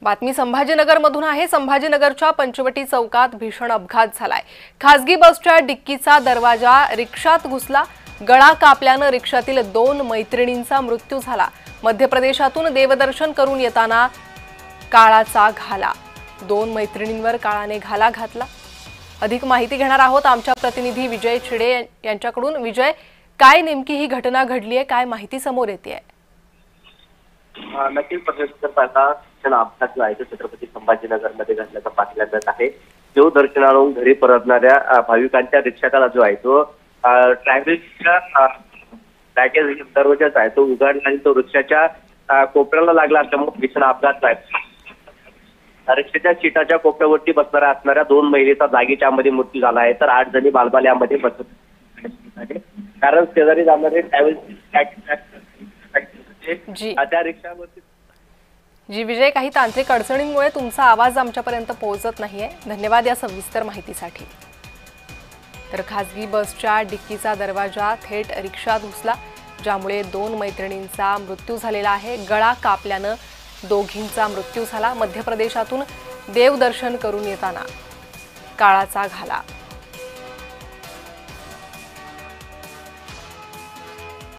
बातमी संभाजीनगरमधून आहे। संभाजीनगरच्या पंचवटी चौकात भीषण अपघात झालाय। खासगी बसच्या डिक्कीचा दरवाजा रिक्षात घुसला, गळा कापल्याने रिक्षातील 2 मैत्रिणींचा मृत्यू झाला। मध्य प्रदेशातून देवदर्शन करून येताना काळाचा घाला, 2 मैत्रिणींवर काळाने घाला घातला। अधिक माहिती घेणार आहोत आमच्या प्रतिनिधी विजय चिडे यांच्याकडून। विजय, काय नेमकी ही घटना घडली आहे, काय माहिती समोर येते आहे? नक्कीच प्रदेशाचा अपघात जो आहे तो छत्रपती संभाजीनगरमध्ये घडल्याचा पाहिला जात आहे। देवदर्शनावरून घरी परतणाऱ्या भाविकांच्या रिक्षाला जो आहे तो ट्रॅव्हल्सच्या पॅकेज दरवाजाच आहे तो उघडला आणि तो रिक्षाच्या कोपऱ्याला लागला असल्यामुळे भीषण अपघात आहे। रिक्षाच्या सीटाच्या कोपऱ्यावरती असणाऱ्या 2 महिलेचा जागीच्या मध्ये मृत्यू झाला आहे, तर 8 जणी बालबाल्यामध्ये बसले। कारण शेजारी जाणारे ट्रॅव्हल्स त्या रिक्षावरती जी विजय, काही तांत्रिक अडचणींमुळे तुमचा आवाज आमच्यापर्यंत पोहोचत नाहीये। धन्यवाद या सविस्तर माहितीसाठी। तर खासगी बसच्या डिक्कीचा दरवाजा थेट रिक्षात घुसला, ज्यामुळे 2 मैत्रिणींचा मृत्यू झालेला आहे। गळा कापल्याने दोघींचा मृत्यू झाला। मध्य प्रदेशातून देवदर्शन करून येताना काळाचा घाला।